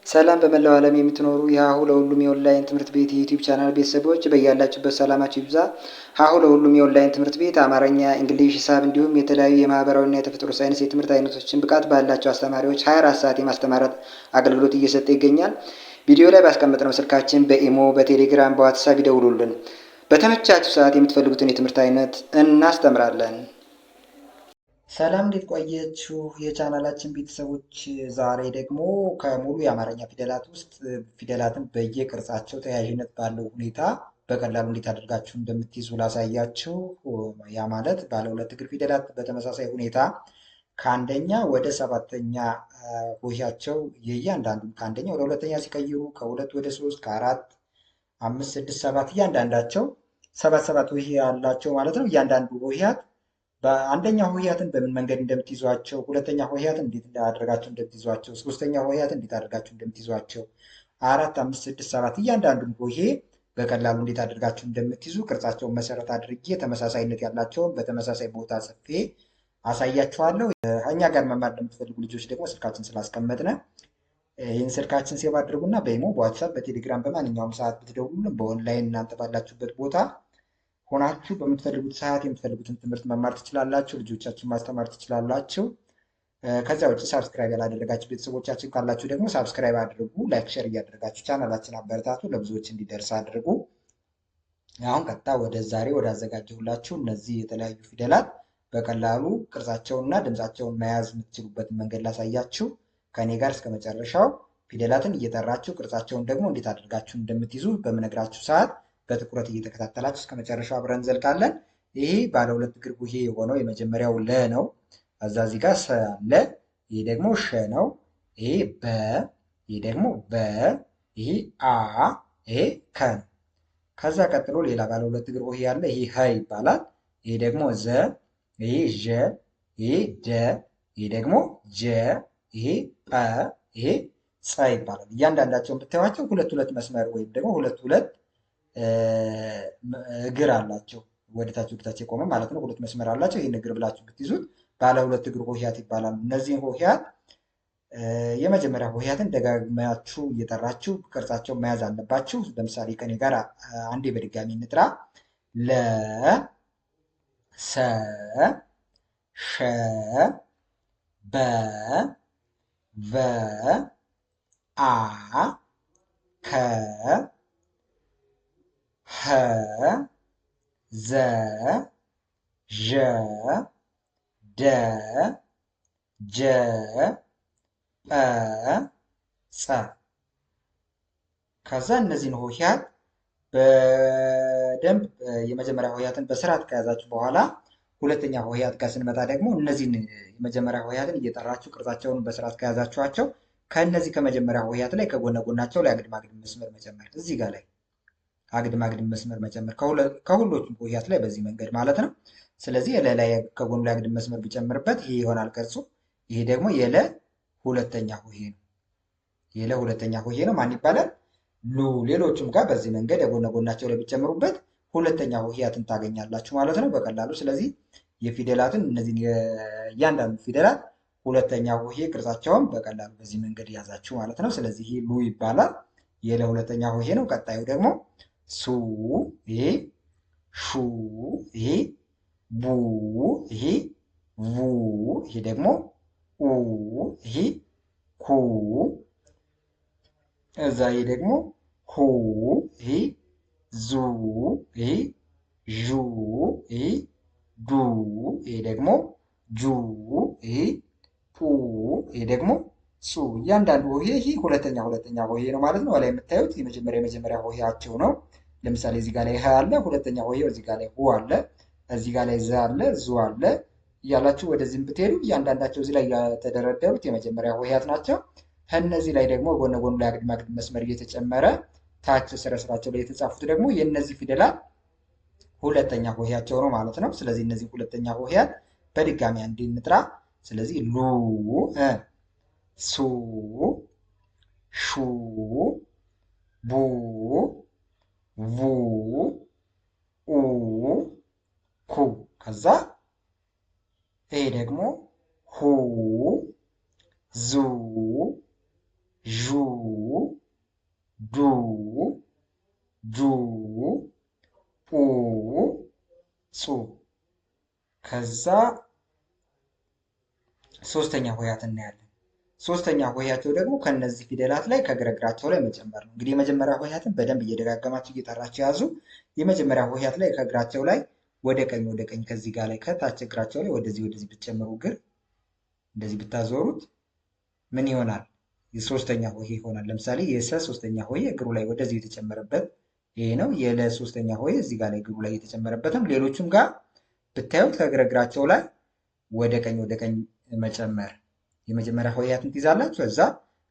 ሰላም በመላው ዓለም የምትኖሩ የሀሁ ለሁሉም የኦንላይን ትምህርት ቤት የዩቲዩብ ቻናል ቤተሰቦች በያላችሁበት ሰላማችሁ ይብዛ። ሀሁ ለሁሉም የኦንላይን ትምህርት ቤት አማርኛ፣ እንግሊዝ፣ ሂሳብ እንዲሁም የተለያዩ የማህበራዊና የተፈጥሮ ሳይንስ የትምህርት አይነቶችን ብቃት ባላቸው አስተማሪዎች 24 ሰዓት የማስተማር አገልግሎት እየሰጠ ይገኛል። ቪዲዮ ላይ ባስቀመጥነው ስልካችን በኢሞ፣ በቴሌግራም፣ በዋትሳፕ ይደውሉልን። በተመቻችሁ ሰዓት የምትፈልጉትን የትምህርት አይነት እናስተምራለን። ሰላም እንዴት ቆያችሁ የቻናላችን ቤተሰቦች? ዛሬ ደግሞ ከሙሉ የአማርኛ ፊደላት ውስጥ ፊደላትን በየቅርጻቸው ተያያዥነት ባለው ሁኔታ በቀላሉ እንዴት አድርጋችሁ እንደምትይዙ ላሳያችሁ። ያ ማለት ባለ ሁለት እግር ፊደላት በተመሳሳይ ሁኔታ ከአንደኛ ወደ ሰባተኛ ሆሄያቸው የእያንዳንዱን ከአንደኛ ወደ ሁለተኛ ሲቀይሩ ከሁለት ወደ ሶስት ከአራት አምስት ስድስት ሰባት እያንዳንዳቸው ሰባት ሆሄ ያላቸው ማለት ነው። እያንዳንዱ ሆሄያት በአንደኛ ሆሄያትን በምን መንገድ እንደምትይዟቸው፣ ሁለተኛ ሆሄያትን እንዴት አድርጋችሁ እንደምትይዟቸው፣ ሶስተኛ ሆሄያትን እንዴት አድርጋችሁ እንደምትይዟቸው፣ አራት አምስት ስድስት ሰባት እያንዳንዱን ሆሄ በቀላሉ እንዴት አድርጋችሁ እንደምትይዙ ቅርጻቸውን መሰረት አድርጌ ተመሳሳይነት ያላቸውን በተመሳሳይ ቦታ ጽፌ አሳያችኋለሁ። እኛ ጋር መማር ለምትፈልጉ ልጆች ደግሞ ስልካችን ስላስቀመጥነ ይህን ስልካችን ሴቭ አድርጉና በኢሞ፣ በዋትሳፕ፣ በቴሌግራም በማንኛውም ሰዓት ብትደውሉልን በኦንላይን እናንተ ባላችሁበት ቦታ ሆናችሁ በምትፈልጉት ሰዓት የምትፈልጉትን ትምህርት መማር ትችላላችሁ። ልጆቻችሁን ማስተማር ትችላላችሁ። ከዚያ ውጭ ሳብስክራይብ ያላደረጋችሁ ቤተሰቦቻችን ካላችሁ ደግሞ ሳብስክራይብ አድርጉ። ላይክ፣ ሸር እያደረጋችሁ ቻናላችን አበረታቱ፣ ለብዙዎች እንዲደርስ አድርጉ። አሁን ቀጥታ ወደ ዛሬ ወደ አዘጋጀሁላችሁ እነዚህ የተለያዩ ፊደላት በቀላሉ ቅርጻቸውንና ድምፃቸውን መያዝ የምትችሉበትን መንገድ ላሳያችሁ። ከእኔ ጋር እስከ መጨረሻው ፊደላትን እየጠራችሁ ቅርጻቸውን ደግሞ እንዴት አድርጋችሁ እንደምትይዙ በምነግራችሁ ሰዓት በትኩረት እየተከታተላችሁ እስከ መጨረሻው አብረን እንዘልቃለን። ይሄ ባለ ሁለት እግር ሆሄ የሆነው የመጀመሪያው ለ ነው። ከዛ እዚህ ጋር ሰ አለ። ይሄ ደግሞ ሸ ነው። ይሄ በ፣ ይሄ ደግሞ በ፣ ይሄ አ፣ ይሄ ከ ነው። ከዛ ቀጥሎ ሌላ ባለ ሁለት እግር ሆሄ ያለ ይሄ ሀ ይባላል። ይሄ ደግሞ ዘ፣ ይሄ ዠ፣ ይሄ ደ፣ ይሄ ደግሞ ጀ፣ ይሄ ጰ፣ ይሄ ጸ ይባላል። እያንዳንዳቸውን ብታዩዋቸው ሁለት ሁለት መስመር ወይም ደግሞ ሁለት ሁለት እግር አላቸው። ወደታች ወደታች የቆመ ማለት ነው። ሁለት መስመር አላቸው። ይህን እግር ብላችሁ ብትይዙት ባለ ሁለት እግር ሆሄያት ይባላሉ። እነዚህን ሆሄያት የመጀመሪያ ሆሄያትን ደጋግማችሁ እየጠራችሁ ቅርጻቸውን መያዝ አለባችሁ። ለምሳሌ ከኔ ጋር አንዴ በድጋሚ እንጥራ። ለ፣ ሰ፣ ሸ፣ በ፣ ቨ፣ አ፣ ከ፣ ሀ፣ ዘ፣ ዠ፣ ደ፣ ጀ፣ ጰ፣ ጸ። ከዛ እነዚህን ሆሄያት በደንብ የመጀመሪያ ሆሄያትን በስርዓት ከያዛችሁ በኋላ ሁለተኛ ሆሄያት ጋር ስንመጣ ደግሞ እነዚህን የመጀመሪያ ሆሄያትን እየጠራችሁ ቅርጻቸውን በስርዓት ከያዛችኋቸው ከእነዚህ ከመጀመሪያ ሆሄያት ላይ ከጎነ ጎናቸው ላይ አግድም አግድም መስመር መጨመር፣ እዚህ ጋር ላይ አግድም አግድም መስመር መጨመር ከሁሎቹም ሆሄያት ላይ በዚህ መንገድ ማለት ነው። ስለዚህ የለ ላይ ከጎኑ ላይ አግድም መስመር ቢጨምርበት ይሄ ይሆናል ቅርጹ። ይሄ ደግሞ የለ ሁለተኛ ሆሄ ነው። የለ ሁለተኛ ሆሄ ነው። ማን ይባላል? ሉ። ሌሎቹም ጋር በዚህ መንገድ የጎነ ጎናቸው ላይ ቢጨምሩበት ሁለተኛ ሆሄያትን ታገኛላችሁ ማለት ነው በቀላሉ። ስለዚህ የፊደላትን እነዚህን እያንዳንዱ ፊደላት ሁለተኛ ሆሄ ቅርጻቸውን በቀላሉ በዚህ መንገድ ያዛችሁ ማለት ነው። ስለዚህ ይሄ ሉ ይባላል። የለ ሁለተኛ ሆሄ ነው። ቀጣዩ ደግሞ ሱ፣ ይሄ ሹ፣ ይሄ ቡ፣ ይሄ ቡ፣ ይሄ ደግሞ ኡ፣ ይሄ ኩ፣ እዛ ይሄ ደግሞ ሁ፣ ይሄ ዙ፣ ይሄ ዡ፣ ይሄ ዱ፣ ይሄ ደግሞ ጁ፣ ይሄ ፑ፣ ይሄ ደግሞ ሱ። እያንዳንዱ ሆሄ ይሄ ሁለተኛ ሆሄ ነው ማለት ነው። ላይ የምታዩት የመጀመሪያ ሆሄያቸው ነው። ለምሳሌ እዚህ ጋር ላይ ሀ አለ፣ ሁለተኛ ሆሄው እዚህ ጋር ላይ ሁ አለ፣ እዚህ ጋር ላይ ዘ አለ፣ ዙ አለ እያላችሁ ወደዚህም ብትሄዱ እያንዳንዳቸው እዚህ ላይ የተደረደሩት የመጀመሪያ ሆሄያት ናቸው። ከእነዚህ ላይ ደግሞ ጎነ ጎኑ ላይ አግድም አግድም መስመር እየተጨመረ ታች ስረ ስራቸው ላይ የተጻፉት ደግሞ የእነዚህ ፊደላት ሁለተኛ ሆሄያቸው ነው ማለት ነው። ስለዚህ እነዚህ ሁለተኛ ሆሄያት በድጋሚ አንዴ እንጥራ። ስለዚህ ሉ፣ ሱ፣ ሹ፣ ቡ፣ ቡ፣ ኡ፣ ኩ። ከዛ ይሄ ደግሞ ሁ፣ ዙ፣ ዡ ዱ ጁ ኡ ጹ። ከዛ ሶስተኛ ሆሄያት እናያለን። ሶስተኛ ሆሄያቸው ደግሞ ከነዚህ ፊደላት ላይ ከእግረ እግራቸው ላይ መጨመር ነው። እንግዲህ የመጀመሪያ ሆሄያትን በደንብ እየደጋገማችሁ እየጠራችሁ ያዙ። የመጀመሪያ ሆሄያት ላይ ከእግራቸው ላይ ወደ ቀኝ ከዚህ ጋር ላይ ከታች እግራቸው ላይ ወደዚህ ብትጨምሩ እግር እንደዚህ ብታዞሩት ምን ይሆናል? የሶስተኛ ሆሄ ይሆናል። ለምሳሌ የሰ ሶስተኛ ሆሄ እግሩ ላይ ወደዚህ የተጨመረበት ይሄ ነው። የለ ሶስተኛ ሆሄ እዚህ ጋር ላይ እግሩ ላይ የተጨመረበትም ሌሎቹም ጋር ብታዩት ከእግረ እግራቸው ላይ ወደ ቀኝ መጨመር የመጀመሪያ ሆሄያትን ትይዛላችሁ። እዛ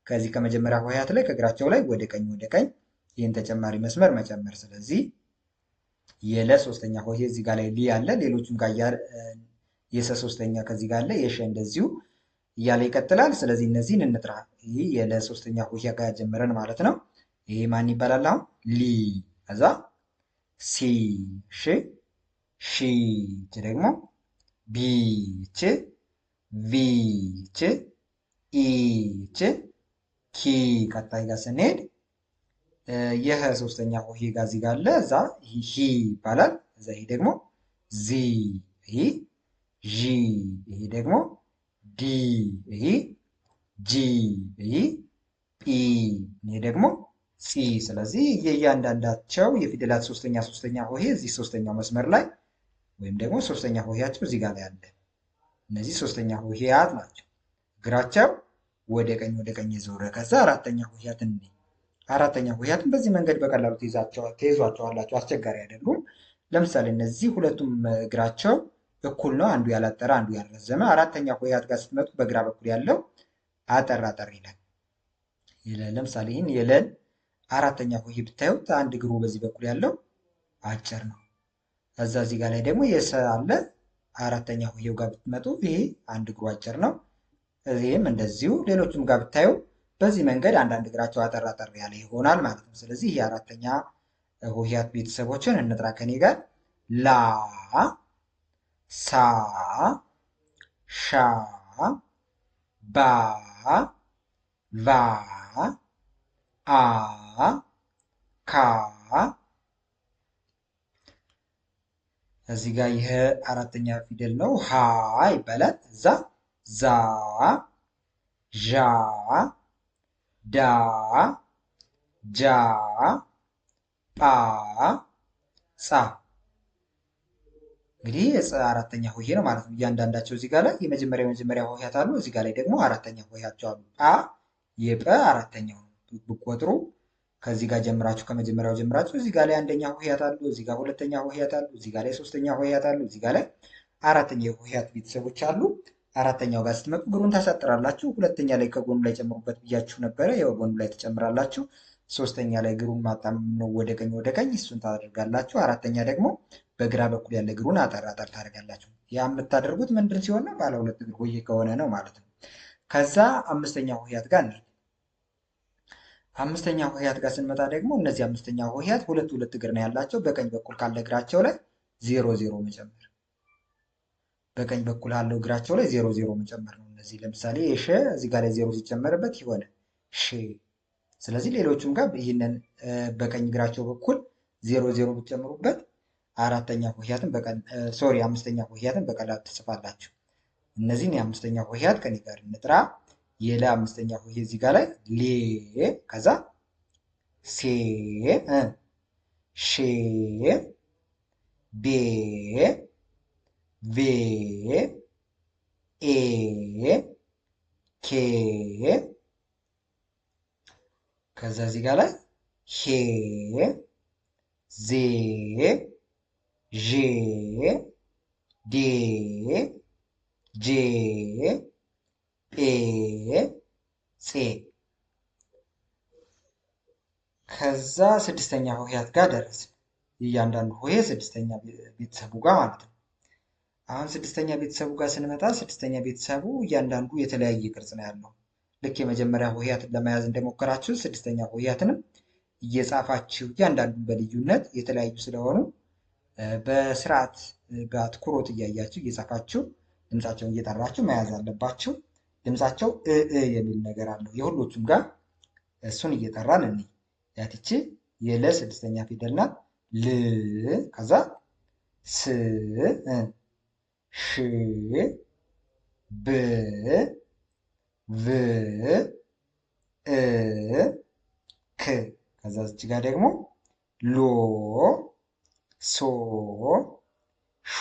ከዚህ ከመጀመሪያ ሆሄያት ላይ ከእግራቸው ላይ ወደ ቀኝ ይህን ተጨማሪ መስመር መጨመር። ስለዚህ የለ ሶስተኛ ሆሄ እዚህ ጋር ላይ ሊ አለ። ሌሎቹም ጋር የሰ ሶስተኛ ከዚህ ጋር አለ። የሸ እንደዚሁ እያለ ይቀጥላል። ስለዚህ እነዚህን እንጥራ። ይህ የለ ሶስተኛ ሆሄ ጋር ጀምረን ማለት ነው። ይሄ ማን ይባላል? አሁን ሊ። ከዛ ሲ ሽ ሺ ደግሞ ቢ ች ቪ ች ኢ ች ኪ። ቀጣይ ጋር ስንሄድ የህ ሶስተኛ ሆሄ ጋር እዚህ ጋር አለ። እዛ ሂ ይባላል። እዛ ይሄ ደግሞ ዚ፣ ይሄ ዢ፣ ይሄ ደግሞ ዲ፣ ይሄ ጂ፣ ይሄ ጲ፣ ይሄ ደግሞ ፂ። ስለዚህ የእያንዳንዳቸው የፊደላት ሶስተኛ ሆሄ እዚህ ሶስተኛው መስመር ላይ ወይም ደግሞ ሶስተኛ ሆሄያቸው እዚህ ጋር ላይ አለ። እነዚህ ሶስተኛ ሆሄያት ናቸው። እግራቸው ወደ ቀኝ የዞረ። ከዛ አራተኛ ሆሄያትን አራተኛ ሆሄያትን በዚህ መንገድ በቀላሉ ትይዟቸዋላችሁ። አስቸጋሪ አይደሉም። ለምሳሌ እነዚህ ሁለቱም እግራቸው እኩል ነው። አንዱ ያላጠረ አንዱ ያልረዘመ። አራተኛ ሆሄያት ጋር ስትመጡ በግራ በኩል ያለው አጠር ይላል። ለምሳሌ ይህን የለን አራተኛ ሆሄ ብታዩት አንድ እግሩ በዚህ በኩል ያለው አጭር ነው። ከዛ እዚህ ጋር ላይ ደግሞ የሰ አለ። አራተኛ ሆሄው ጋር ብትመጡ ይሄ አንድ እግሩ አጭር ነው። እዚህም እንደዚሁ ሌሎቹም ጋር ብታዩ በዚህ መንገድ አንዳንድ እግራቸው አጠር ያለ ይሆናል ማለት ነው። ስለዚህ የአራተኛ ሆሄያት ቤተሰቦችን እንጥራ ከኔ ጋር ላ፣ ሳ፣ ሻ፣ ባ፣ ቫ፣ አ፣ ካ። እዚህ ጋር ይህ አራተኛ ፊደል ነው። ሀ ይባላል። እዛ ዛ፣ ዣ፣ ዳ፣ ጃ፣ ጳ፣ ጻ። እንግዲህ የፀ አራተኛ ሆሄ ነው ማለት ነው። እያንዳንዳቸው እዚህ ጋር ላይ የመጀመሪያ ሆሄያት አሉ። እዚህ ጋር ላይ ደግሞ አራተኛ ሆሄያቸው አሉ። ጳ የጰ አራተኛው ብቆጥሩ ከዚህ ጋር ጀምራችሁ ከመጀመሪያው ጀምራችሁ እዚህ ጋር ላይ አንደኛ ሆሄያት አሉ። እዚህ ጋር ሁለተኛ ሆሄያት አሉ። እዚህ ጋር ላይ ሶስተኛ ሆሄያት አሉ። እዚህ ጋር ላይ አራተኛ የሆሄያት ቤተሰቦች አሉ። አራተኛው ጋር ስትመጡ እግሩን ታሳጥራላችሁ። ሁለተኛ ላይ ከጎኑ ላይ ጨምሩበት ብያችሁ ነበረ። ያው ጎኑ ላይ ትጨምራላችሁ። ሶስተኛ ላይ እግሩን ማጣም ነው ወደ ቀኝ እሱን ታደርጋላችሁ። አራተኛ ደግሞ በግራ በኩል ያለ እግሩን አጠር ታደርጋላችሁ። ያ የምታደርጉት ምንድን ሲሆን ነው? ባለ ሁለት እግር ሆሄ ከሆነ ነው ማለት ነው። ከዛ አምስተኛ ሆሄያት ጋር እንሂድ። አምስተኛ ሆሄያት ጋር ስንመጣ ደግሞ እነዚህ አምስተኛ ሆሄያት ሁለት እግር ነው ያላቸው። በቀኝ በኩል ካለ እግራቸው ላይ 0 መጨመር፣ በቀኝ በኩል ያለው እግራቸው ላይ 0 መጨመር ነው። እነዚህ ለምሳሌ የሸ እዚህ ጋር ላይ 0 ሲጨመርበት ይሆነ ሼ። ስለዚህ ሌሎቹም ጋር ይህንን በቀኝ እግራቸው በኩል 0 ብትጨምሩበት አምስተኛ ሆሄያትን በቀላሉ ትጽፋላችሁ። እነዚህን የአምስተኛ ሆሄያት ከኔ ጋር እንጥራ። የለ አምስተኛ ሆሄ እዚህ ጋር ላይ ሌ፣ ከዛ ሴ፣ ሼ፣ ቤ፣ ቬ፣ ኤ፣ ኬ፣ ከዛ እዚህ ጋር ላይ ሄ፣ ዜ፣ ዤ፣ ዴ፣ ጄ፣ ጴ፣ ፄ። ከዛ ስድስተኛ ሆሄያት ጋር ደረስን። እያንዳንዱ ሆሄ ስድስተኛ ቤተሰቡ ጋር ማለት ነው። አሁን ስድስተኛ ቤተሰቡ ጋር ስንመጣ ስድስተኛ ቤተሰቡ እያንዳንዱ የተለያየ ቅርጽ ነው ያለው። ልክ የመጀመሪያ ሆሄያትን ለመያዝ እንደሞከራችሁ ስድስተኛ ሆሄያትንም እየጻፋችሁ እያንዳንዱን በልዩነት የተለያዩ ስለሆኑ በስርዓት በአትኩሮት እያያችሁ እየጻፋችሁ ድምፃቸውን እየጠራችሁ መያዝ አለባችሁ። ድምፃቸው የሚል ነገር አለው። የሁሎቹም ጋር እሱን እየጠራን እንይ። ያትቺ የለ ስድስተኛ ፊደል ናት። ል ከዛ ስ ሽ ብ ቭ እ ክ ከዛ እዚህ ጋር ደግሞ ሎ ሶ ሾ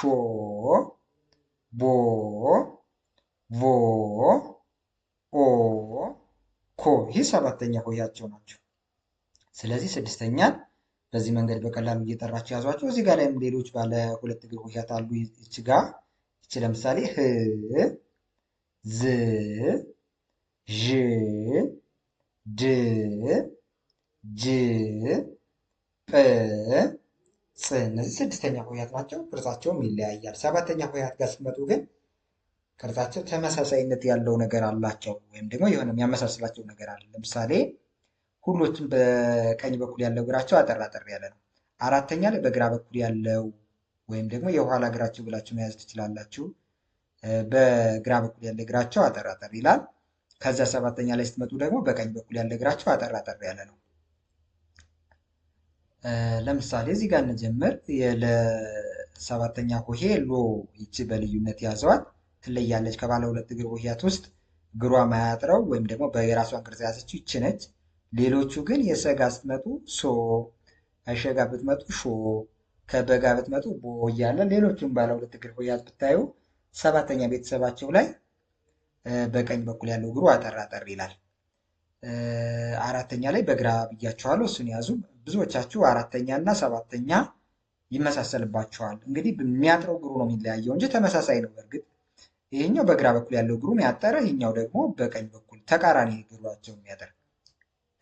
ቦ ቮ ኦ ኮ። ይህ ሰባተኛ ሆሄያቸው ናቸው። ስለዚህ ስድስተኛን በዚህ መንገድ በቀላሉ እየጠራችሁ ያዟቸው። እዚህ ጋር ላይም ሌሎች ባለ ሁለት እግር ሆሄያት አሉ። ይቺ ጋር ይቺ ለምሳሌ ህ ዝ ዥ ድ ጅ ጵ ጽ። እነዚህ ስድስተኛ ሆሄያት ናቸው። ቅርጻቸውም ይለያያል። ሰባተኛ ሆሄያት ጋር ስትመጡ ግን ቅርጻቸው ተመሳሳይነት ያለው ነገር አላቸው፣ ወይም ደግሞ የሆነ የሚያመሳስላቸው ነገር አለ። ለምሳሌ ሁሎችም በቀኝ በኩል ያለው እግራቸው አጠር አጠር ያለ ነው። አራተኛ ላይ በግራ በኩል ያለው ወይም ደግሞ የኋላ እግራቸው ብላችሁ መያዝ ትችላላችሁ። በግራ በኩል ያለ እግራቸው አጠር አጠር ይላል። ከዛ ሰባተኛ ላይ ስትመጡ ደግሞ በቀኝ በኩል ያለ እግራቸው አጠር አጠር ያለ ነው። ለምሳሌ እዚህ ጋር እንጀምር። ለሰባተኛ ሆሄ ሎ ይቺ በልዩነት ያዘዋል፣ ትለያለች። ከባለ ሁለት እግር ሆሄያት ውስጥ እግሯ ማያጥረው ወይም ደግሞ በየራሷን ቅርጽ የያዘችው ይቺ ነች። ሌሎቹ ግን የሰጋ ስትመጡ ሶ፣ አይሸጋ ብትመጡ ሾ፣ ከበጋ ብትመጡ ቦ እያለ ሌሎቹም ባለ ሁለት እግር ሆሄያት ብታዩ ሰባተኛ ቤተሰባቸው ላይ በቀኝ በኩል ያለው እግሩ አጠር አጠር ይላል። አራተኛ ላይ በግራ ብያችኋለሁ፣ እሱን ያዙ። ብዙዎቻችሁ አራተኛ እና ሰባተኛ ይመሳሰልባቸዋል። እንግዲህ የሚያጥረው እግሩ ነው የሚለያየው እንጂ ተመሳሳይ ነው። በእርግጥ ይሄኛው በግራ በኩል ያለው እግሩን ያጠረ፣ ይሄኛው ደግሞ በቀኝ በኩል ተቃራኒ እግራቸው የሚያጠር፣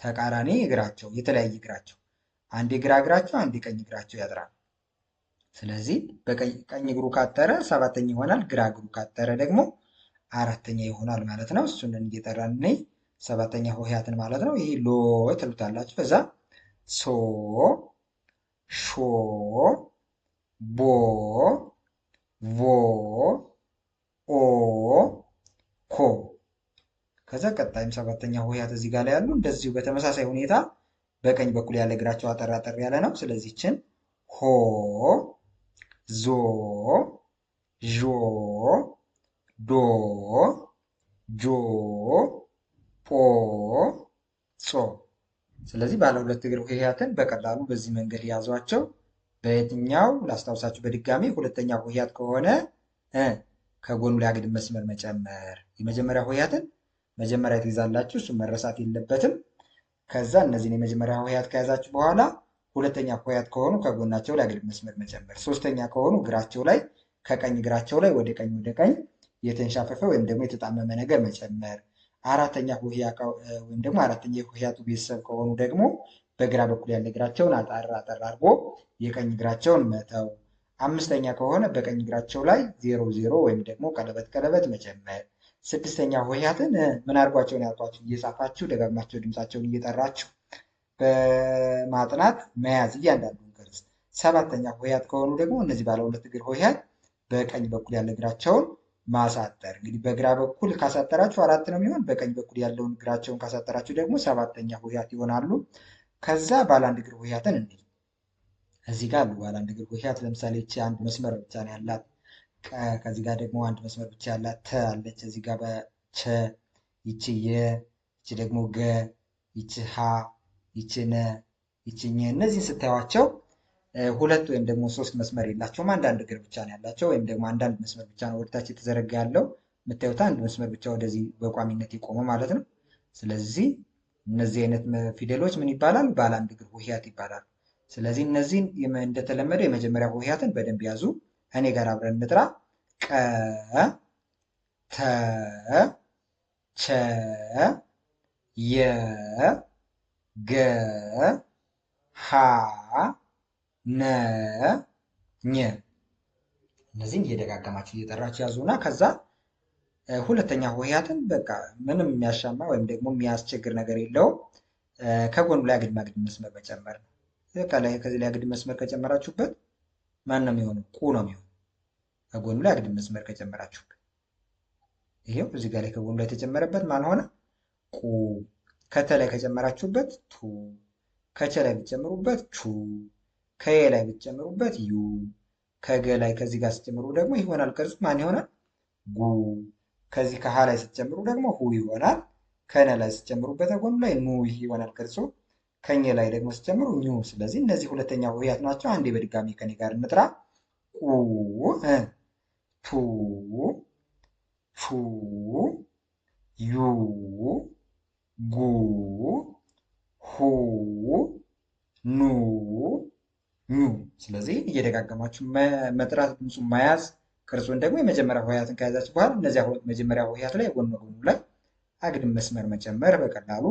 ተቃራኒ እግራቸው የተለያየ እግራቸው፣ አንድ ግራ እግራቸው አንድ ቀኝ እግራቸው ያጥራል። ስለዚህ ቀኝ እግሩ ካጠረ ሰባተኛ ይሆናል፣ ግራ እግሩ ካጠረ ደግሞ አራተኛ ይሆናል ማለት ነው። እሱን እየጠራን ነይ ሰባተኛ ሆሄያትን ማለት ነው። ይሄ ሎ ትሉታላችሁ። ከዛ ሶ ሾ ቦ ቮ ኦ ኮ። ከዛ ቀጣይም ሰባተኛ ሆሄያት እዚህ ጋር ላይ ያሉ እንደዚሁ በተመሳሳይ ሁኔታ በቀኝ በኩል ያለ እግራቸው አጠር አጠር ያለ ነው። ስለዚህ ችን ሆ ዞ ዦ ዶ ጆ ጶ ጾ። ስለዚህ ባለ ሁለት እግር ሆሄያትን በቀላሉ በዚህ መንገድ ያዟቸው። በየትኛው ላስታውሳችሁ በድጋሚ ሁለተኛ ሆሄያት ከሆነ ከጎኑ ላይ አግድም መስመር መጨመር። የመጀመሪያ ሆሄያትን መጀመሪያ ትይዛላችሁ፣ እሱ መረሳት የለበትም። ከዛ እነዚህን የመጀመሪያ ሆሄያት ከያዛችሁ በኋላ ሁለተኛ ሆሄያት ከሆኑ ከጎናቸው ላይ አግድም መስመር መጨመር። ሶስተኛ ከሆኑ እግራቸው ላይ ከቀኝ እግራቸው ላይ ወደ ቀኝ የተንሻፈፈ ወይም ደግሞ የተጣመመ ነገር መጨመር። አራተኛ ሆሄያት ወይም ደግሞ አራተኛ የሆሄያቱ ቤተሰብ ከሆኑ ደግሞ በግራ በኩል ያለ እግራቸውን አጠር አጠር አድርጎ የቀኝ እግራቸውን መተው። አምስተኛ ከሆነ በቀኝ እግራቸው ላይ 0 ወይም ደግሞ ቀለበት መጨመር። ስድስተኛ ሆሄያትን ምን አድርጓቸውን ያልኳችሁ እየጻፋችሁ ደጋግማቸው ድምፃቸውን እየጠራችሁ በማጥናት መያዝ እያንዳንዱን ቅርጽ። ሰባተኛ ሆሄያት ከሆኑ ደግሞ እነዚህ ባለ ሁለት እግር ሆሄያት በቀኝ በኩል ያለ እግራቸውን ማሳጠር። እንግዲህ በግራ በኩል ካሳጠራችሁ 4 ነው የሚሆን፣ በቀኝ በኩል ያለውን እግራቸውን ካሳጠራችሁ ደግሞ ሰባተኛ ሆሄያት ይሆናሉ። ከዛ ባለ አንድ እግር ሆሄያትን እንዲህ እዚህ ጋር አሉ። ባለ አንድ እግር ሆሄያት ለምሳሌ ይቺ አንድ መስመር ብቻ ነው ያላት ቀ፣ ከዚህ ጋር ደግሞ አንድ መስመር ብቻ ያላት ተ አለች። እዚህ ጋር በቸ፣ ይቺ የ፣ ይቺ ደግሞ ገ፣ ይቺ ሀ፣ ይቺ ነ፣ ይቺ ኘ። እነዚህን ስታዩቸው ሁለት ወይም ደግሞ 3 መስመር የላቸውም። አንዳንድ እግር ብቻ ነው ያላቸው፣ ወይም ደግሞ አንዳንድ መስመር ብቻ ነው ወደታች የተዘረጋ ያለው። የምታዩት አንድ መስመር ብቻ ወደዚህ በቋሚነት የቆመ ማለት ነው። ስለዚህ እነዚህ አይነት ፊደሎች ምን ይባላሉ? ባለ አንድ እግር ሆሄያት ይባላሉ። ስለዚህ እነዚህን እንደተለመደው የመጀመሪያ ሆሄያትን በደንብ ያዙ። እኔ ጋር አብረን እንጥራ። ቀ፣ ተ፣ ቸ፣ የ፣ ገ፣ ሀ፣ ነ፣ ኘ። እነዚህን እየደጋገማችሁ እየጠራችሁ ያዙና ከዛ ሁለተኛ ሆሄያትን በቃ ምንም የሚያሻማ ወይም ደግሞ የሚያስቸግር ነገር የለውም። ከጎኑ ላይ አግድም መስመር መጨመር ነው። ከዚህ ላይ አግድም መስመር ከጨመራችሁበት ማን ነው የሚሆነው? ቁ ነው የሚሆነው። ከጎኑ ላይ አግድም መስመር ከጨመራችሁበት ይሄው እዚህ ጋር ላይ ከጎኑ ላይ የተጨመረበት ማን ሆነ? ቁ። ከተ ላይ ከጨመራችሁበት ቱ፣ ከቸ ላይ ብትጨምሩበት ቹ፣ ከየ ላይ ብትጨምሩበት ዩ፣ ከገ ላይ ከዚህ ጋር ስትጨምሩ ደግሞ ይሆናል ቅርጹ ማን ይሆናል? ጉ። ከዚህ ከሀ ላይ ስትጨምሩ ደግሞ ሁ ይሆናል። ከነ ላይ ስትጨምሩበት ጎኑ ላይ ኑ ይሆናል ቅርጹ። ከኘ ላይ ደግሞ ስትጨምሩ ኙ። ስለዚህ እነዚህ ሁለተኛ ሆሄያት ናቸው። አንዴ በድጋሚ ከኔ ጋር እንጥራ። ቁ፣ ቱ፣ ቹ፣ ዩ፣ ጉ፣ ሁ፣ ኑ፣ ኙ። ስለዚህ እየደጋገማችሁ መጥራት፣ ድምፁን መያዝ፣ ቅርጹን ደግሞ የመጀመሪያ ሆሄያትን ከያዛችሁ በኋላ እነዚያ መጀመሪያ ሆሄያት ላይ ጎን ጎኑ ላይ አግድም መስመር መጨመር በቀላሉ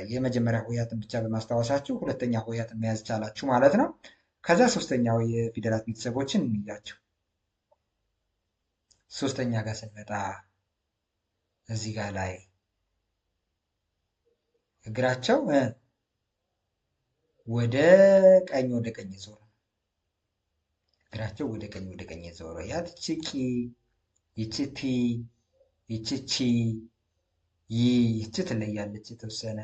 የመጀመሪያ ሆሄያትን ብቻ በማስታወሳችሁ ሁለተኛ ሆሄያትን መያዝ ቻላችሁ ማለት ነው። ከዛ ሶስተኛው የፊደላት ቤተሰቦችን እንያቸው። ሶስተኛ ጋር ስንመጣ እዚህ ጋር ላይ እግራቸው ወደ ቀኝ ዞረ። እግራቸው ወደ ቀኝ ዞረ። ያት ቺ፣ ይቺ ቲ፣ ይቺ ቺ፣ ይቺ ትለያለች የተወሰነ።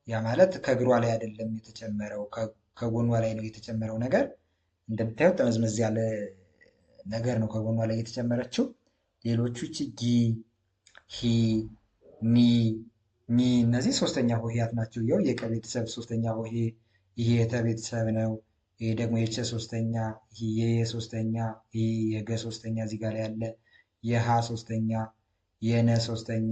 ያ ማለት ከእግሯ ላይ አይደለም የተጨመረው፣ ከጎኗ ላይ ነው የተጨመረው ነገር። እንደምታዩት ጠመዝመዝ ያለ ነገር ነው ከጎኗ ላይ የተጨመረችው። ሌሎቹ ቺ፣ ጊ፣ ሂ፣ ኒ፣ ሚ እነዚህ ሶስተኛ ሆሄያት ናቸው። ያው የቀ ቤተሰብ ሶስተኛ ሆሄ፣ ይሄ የተ ቤተሰብ ነው። ይሄ ደግሞ የቸ ሶስተኛ፣ ይሄ የየ ሶስተኛ፣ ይሄ የገ ሶስተኛ እዚህ ጋር ያለ፣ የሃ ሶስተኛ፣ የነ ሶስተኛ፣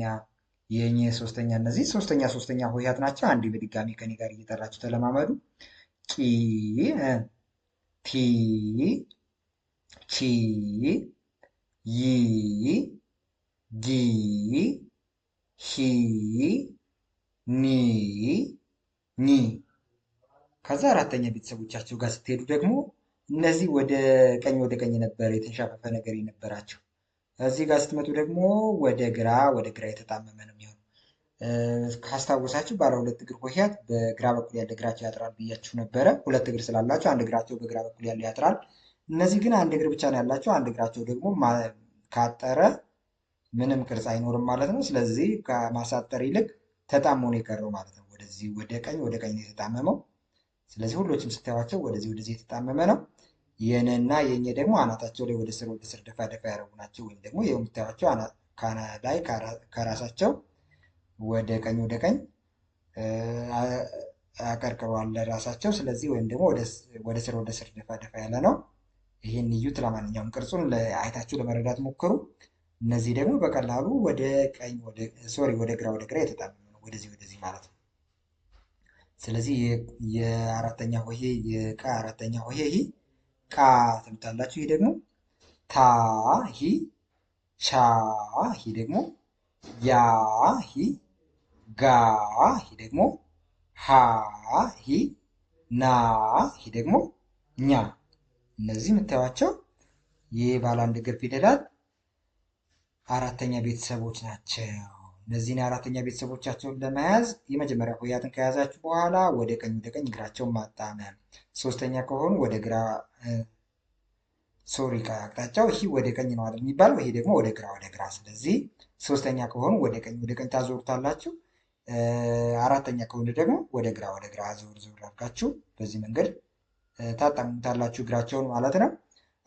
የኘ ሶስተኛ። እነዚህ ሶስተኛ ሆሄያት ናቸው። አንዴ በድጋሚ ከኔ ጋር እየጠራችሁ ተለማመዱ። ቂ፣ ቲ፣ ቺ፣ ይ፣ ጊ፣ ሂ፣ ኒ፣ ኒ። ከዛ አራተኛ ቤተሰቦቻቸው ጋር ስትሄዱ ደግሞ እነዚህ ወደ ቀኝ ነበር የተንሻፈፈ ነገር የነበራቸው። እዚህ ጋር ስትመጡ ደግሞ ወደ ግራ የተጣመመ ነው የሚሆነው። ካስታወሳችሁ ባለ ሁለት እግር ሆሄያት በግራ በኩል ያለ እግራቸው ያጥራል ብያችሁ ነበረ። ሁለት እግር ስላላቸው አንድ እግራቸው በግራ በኩል ያለ ያጥራል። እነዚህ ግን አንድ እግር ብቻ ነው ያላቸው። አንድ እግራቸው ደግሞ ካጠረ ምንም ቅርጽ አይኖርም ማለት ነው። ስለዚህ ከማሳጠር ይልቅ ተጣሞ ነው የቀረው ማለት ነው። ወደዚህ ወደ ቀኝ ነው የተጣመመው። ስለዚህ ሁሎችም ስታዩቸው ወደዚህ የተጣመመ ነው። የነና የኘ ደግሞ አናታቸው ላይ ወደ ስር ደፋ ያደረጉ ናቸው። ወይም ደግሞ የምታዩቸው ላይ ከራሳቸው ወደ ቀኝ አቀርቅረዋል ለራሳቸው። ስለዚህ ወይም ደግሞ ወደ ስር ደፋ ያለ ነው። ይህን እዩት። ለማንኛውም ቅርጹን አይታችሁ ለመረዳት ሞክሩ። እነዚህ ደግሞ በቀላሉ ወደ ግራ የተጣመመ ነው። ወደዚህ ማለት ነው። ስለዚህ የአራተኛ ሆሄ የቀ አራተኛ ሆሄ ይሄ ቃ ትምታላችሁ። ይሄ ደግሞ ታ፣ ሂ፣ ቻ፣ ይሄ ደግሞ ያ፣ ሂ፣ ጋ፣ ይሄ ደግሞ ሃ፣ ሂ፣ ና፣ ይሄ ደግሞ ኛ። እነዚህ የምታዩቸው የባለ አንድ እግር ፊደላት አራተኛ ቤተሰቦች ናቸው። እነዚህን የአራተኛ ቤተሰቦቻቸውን ለመያዝ የመጀመሪያ ሆሄያትን ከያዛችሁ በኋላ ወደ ቀኝ እግራቸውን ማጣመም። ሶስተኛ ከሆኑ ወደ ግራ አቅጣጫው ይህ ወደ ቀኝ ነው አይደል የሚባለው። ይሄ ደግሞ ወደ ግራ። ስለዚህ ሶስተኛ ከሆኑ ወደ ቀኝ ታዞሩታላችሁ። አራተኛ ከሆኑ ደግሞ ወደ ግራ ዞር አድርጋችሁ በዚህ መንገድ ታጣሙታላችሁ እግራቸውን ማለት ነው።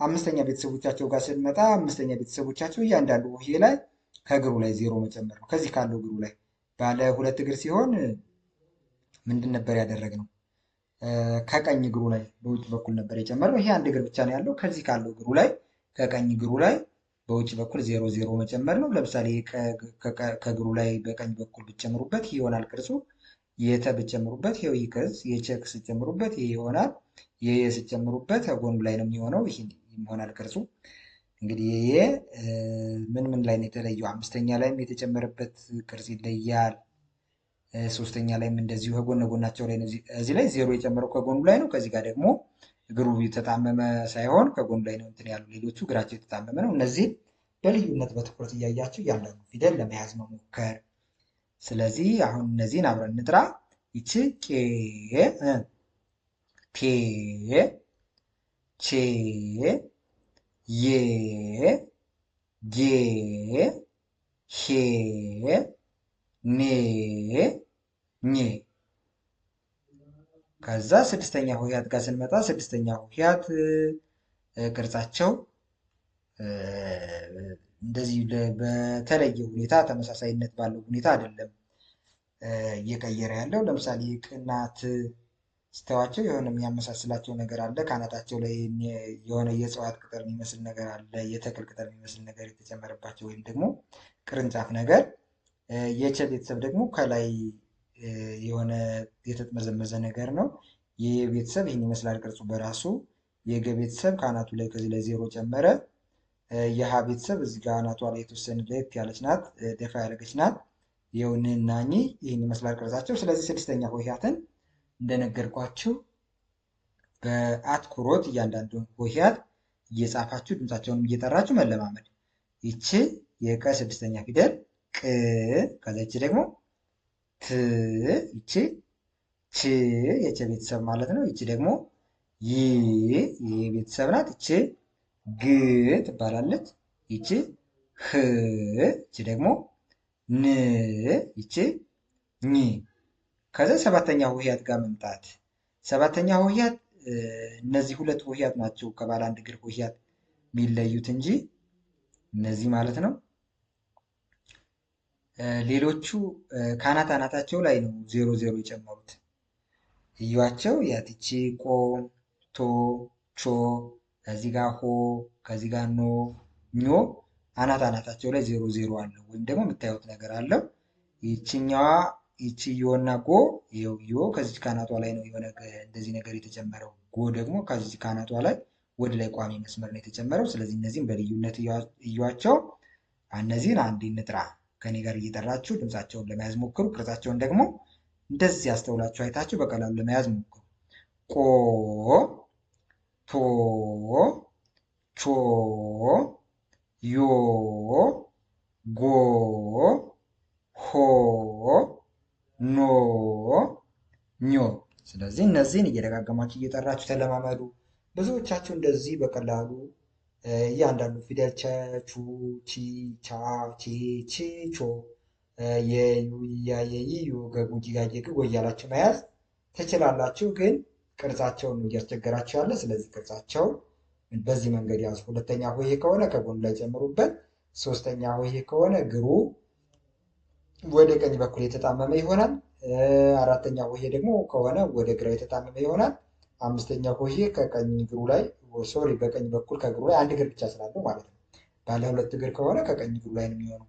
አምስተኛ ቤተሰቦቻቸው ጋር ስንመጣ አምስተኛ ቤተሰቦቻቸው እያንዳንዱ ሆሄ ላይ ከእግሩ ላይ ዜሮ መጨመር ነው። ከዚህ ካለው እግሩ ላይ ባለ ሁለት እግር ሲሆን ምንድን ነበር ያደረግነው? ከቀኝ እግሩ ላይ በውጭ በኩል ነበር የጨመርነው። ይሄ አንድ እግር ብቻ ነው ያለው። ከዚህ ካለው እግሩ ላይ ከቀኝ እግሩ ላይ በውጭ በኩል ዜሮ መጨመር ነው። ለምሳሌ ከእግሩ ላይ በቀኝ በኩል ብትጨምሩበት ይህ ይሆናል ቅርጹ። የተ ብትጨምሩበት ይኸው ይህ ቅርጽ፣ የቸክ ስትጨምሩበት ይህ ይሆናል። የየ ስትጨምሩበት ጎኑ ላይ ነው የሚሆነው። ይህ ይሆናል ቅርጹ። እንግዲህ የየ ምን ላይ ነው የተለየው? አምስተኛ ላይም የተጨመረበት ቅርጽ ይለያል። ሶስተኛ ላይም እንደዚሁ ከጎናቸው ላይ ነው። እዚህ ላይ ዜሮ የጨመረው ከጎኑ ላይ ነው። ከዚህ ጋር ደግሞ እግሩ የተጣመመ ሳይሆን ከጎኑ ላይ ነው እንትን ያሉ። ሌሎቹ እግራቸው የተጣመመ ነው። እነዚህ በልዩነት በትኩረት እያያችሁ እያንዳንዱ ፊደል ለመያዝ መሞከር። ስለዚህ አሁን እነዚህን አብረን እንጥራ። ይቺ ቄ፣ ቴ፣ ቼ፣ ዬ፣ ጌ፣ ሄ፣ ኔ ኜ። ከዛ ስድስተኛ ሆሄያት ጋር ስንመጣ ስድስተኛ ሆሄያት ቅርጻቸው እንደዚህ በተለየ ሁኔታ ተመሳሳይነት ባለው ሁኔታ አይደለም እየቀየረ ያለው። ለምሳሌ ቅናት ስተዋቸው የሆነ የሚያመሳስላቸው ነገር አለ። ካናታቸው ላይ የሆነ የእጽዋት ቅጠል የሚመስል ነገር አለ፣ የተክል ቅጠል የሚመስል ነገር የተጨመረባቸው ወይም ደግሞ ቅርንጫፍ ነገር። የቸ ቤተሰብ ደግሞ ከላይ የሆነ የተጥመዘመዘ ነገር ነው። ይህ ቤተሰብ ይህን ይመስላል ቅርጹ በራሱ። የገ ቤተሰብ ከአናቱ ላይ ከዚህ ላይ ዜሮ ጨመረ። የሀ ቤተሰብ እዚህ ጋር አናቷ ላይ የተወሰነ ለየት ያለች ናት፣ ደፋ ያደረገች ናት። ይኸውንና ኝ ይህን ይመስላል ቅርጻቸው። ስለዚህ ስድስተኛ ሆሄያትን እንደነገርኳችሁ በአትኩሮት እያንዳንዱን ሆሄያት እየጻፋችሁ ድምፃቸውን እየጠራችሁ መለማመድ። ይቺ የቀ ስድስተኛ ፊደል ቅ፣ ከዛ ይቺ ደግሞ ት፣ ይቺ ች የቸ ቤተሰብ ማለት ነው። ይቺ ደግሞ ይ ቤተሰብ ናት። ይቺ ግ ትባላለች። ይቺ ህ፣ ይቺ ደግሞ ን፣ ይቺ ኝ። ከዛ ሰባተኛ ሆሄያት ጋር መምጣት። ሰባተኛ ሆሄያት እነዚህ ሁለት ሆሄያት ናቸው ከባለ አንድ እግር ሆሄያት የሚለዩት እንጂ እነዚህ ማለት ነው። ሌሎቹ ከአናት አናታቸው ላይ ነው ዜሮ ዜሮ የጨመሩት። እዩዋቸው። ያትቺ ቆ፣ ቶ፣ ቾ፣ ከዚህ ጋር ሆ፣ ከዚህ ጋር ኖ፣ ኞ አናት አናታቸው ላይ ዜሮ ዜሮ አለው ወይም ደግሞ የምታዩት ነገር አለው። ይችኛዋ ይቺ ዮና ጎ ዮ ከዚህ ካናቷ ላይ ነው የሆነ እንደዚህ ነገር የተጨመረው። ጎ ደግሞ ከዚህ ካናቷ ላይ ወደ ላይ ቋሚ መስመር ነው የተጨመረው። ስለዚህ እነዚህም በልዩነት እዩዋቸው። እነዚህን አንድ እንጥራ። ከኔ ጋር እየጠራችሁ ድምፃቸውን ለመያዝ ሞክሩ። ቅርጻቸውን ደግሞ እንደዚህ ያስተውላችሁ አይታችሁ በቀላሉ ለመያዝ ሞክሩ። ቆ፣ ቶ፣ ቾ፣ ዮ፣ ጎ፣ ሆ፣ ኖ፣ ኞ። ስለዚህ እነዚህን እየደጋገማችሁ እየጠራችሁ ተለማመዱ። ብዙዎቻችሁ እንደዚህ በቀላሉ እያንዳንዱ ፊደል ቸ፣ ቹ፣ ቺ፣ ቻ፣ ቼ፣ ቺ፣ ቾ፣ የዩ፣ ያ፣ የይ፣ ዩ፣ ገጉ፣ ጂጋ፣ ጀግ፣ ጎ እያላችሁ መያዝ ትችላላችሁ። ግን ቅርጻቸውን ነው እያስቸገራችሁ ያለ። ስለዚህ ቅርጻቸውን በዚህ መንገድ ያዙ። ሁለተኛ ሆሄ ከሆነ ከጎኑ ላይ ጨምሩበት። ሶስተኛ ሆሄ ከሆነ እግሩ ወደ ቀኝ በኩል የተጣመመ ይሆናል። አራተኛ ሆሄ ደግሞ ከሆነ ወደ ግራ የተጣመመ ይሆናል። አምስተኛ ሆሄ ከቀኝ እግሩ ላይ በቀኝ በኩል ከእግሩ ላይ አንድ እግር ብቻ ስላለው ማለት ነው። ባለ ሁለት እግር ከሆነ ከቀኝ እግሩ ላይ ነው የሚሆነው።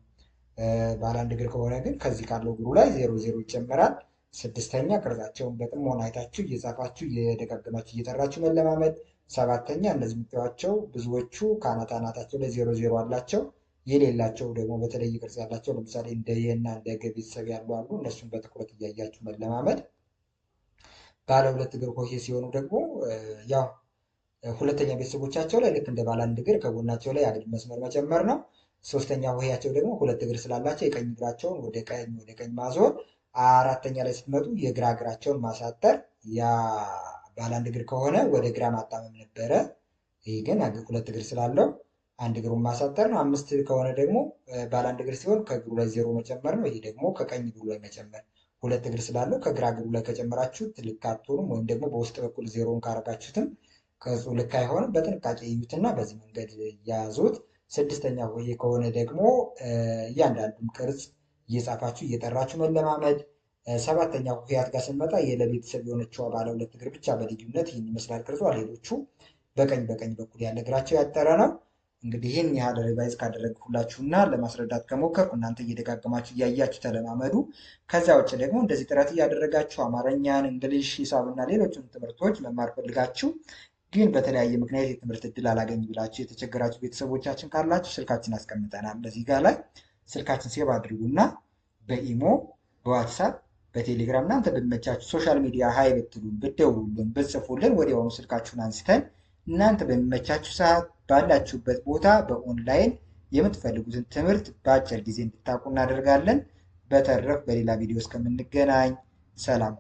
ባለ አንድ እግር ከሆነ ግን ከዚህ ካለው እግሩ ላይ ዜሮ ዜሮ ይጨመራል። ስድስተኛ ቅርጻቸውን በጥሞና አይታችሁ እየጻፋችሁ እየደጋገማችሁ እየጠራችሁ መለማመድ። ሰባተኛ እነዚህ የምታዩዋቸው ብዙዎቹ ከአናት አናታቸው ላይ ዜሮ ዜሮ አላቸው። የሌላቸው ደግሞ በተለየ ቅርጽ ያላቸው ለምሳሌ እንደ የና እንደ ገ ቤተሰብ ያሉ አሉ። እነሱን በትኩረት እያያችሁ መለማመድ። ባለ ሁለት እግር ሆሄ ሲሆኑ ደግሞ ያው ሁለተኛ ቤተሰቦቻቸው ላይ ልክ እንደ ባለ አንድ እግር ከጎናቸው ላይ አግድም መስመር መጨመር ነው። ሶስተኛ ሆሄያቸው ደግሞ ሁለት እግር ስላላቸው የቀኝ እግራቸውን ወደ ቀኝ ማዞር። አራተኛ ላይ ስትመጡ የግራ እግራቸውን ማሳጠር። ያ ባለ አንድ እግር ከሆነ ወደ ግራ ማጣመም ነበረ። ይህ ግን ሁለት እግር ስላለው አንድ እግሩን ማሳጠር ነው። አምስት ከሆነ ደግሞ ባለ አንድ እግር ሲሆን ከእግሩ ላይ ዜሮ መጨመር ነው። ይሄ ደግሞ ከቀኝ እግሩ ላይ መጨመር። ሁለት እግር ስላለው ከግራ እግሩ ላይ ከጨመራችሁት ልክ አትሆኑም። ወይም ደግሞ በውስጥ በኩል ዜሮን ካረጋችሁትም ቅርጹ ልክ አይሆንም። በጥንቃቄ እዩትና በዚህ መንገድ ያዙት። ስድስተኛ ሆሄ ከሆነ ደግሞ እያንዳንዱን ቅርጽ እየጻፋችሁ እየጠራችሁ መለማመድ። ሰባተኛ ሆሄያት ጋር ስንመጣ የለቤተሰብ የሆነችዋ ባለ ሁለት እግር ብቻ በልዩነት ይህን ይመስላል ቅርጿ። ሌሎቹ በቀኝ በኩል ያለ እግራቸው ያጠረ ነው። እንግዲህ ይህን ያህል ሪቫይዝ ካደረግሁላችሁና ለማስረዳት ከሞከርኩ እናንተ እየደጋገማችሁ እያያችሁ ተለማመዱ። ከዚያ ውጭ ደግሞ እንደዚህ ጥረት እያደረጋችሁ አማርኛን፣ እንግሊሽ፣ ሂሳብና ሌሎችን ትምህርቶች መማር ፈልጋችሁ ግን በተለያየ ምክንያት የትምህርት እድል አላገኝ ብላችሁ የተቸገራችሁ ቤተሰቦቻችን ካላችሁ ስልካችን አስቀምጠናል። በዚህ ጋር ላይ ስልካችን ሴቭ አድርጉና በኢሞ፣ በዋትሳፕ፣ በቴሌግራም እናንተ በሚመቻችሁ ሶሻል ሚዲያ ሀይ ብትሉን፣ ብትደውሉልን፣ ብትጽፉልን ወዲያውኑ ስልካችሁን አንስተን እናንተ በሚመቻችሁ ሰዓት ባላችሁበት ቦታ በኦንላይን የምትፈልጉትን ትምህርት በአጭር ጊዜ እንድታውቁ እናደርጋለን። በተረፍ በሌላ ቪዲዮ እስከምንገናኝ ሰላም።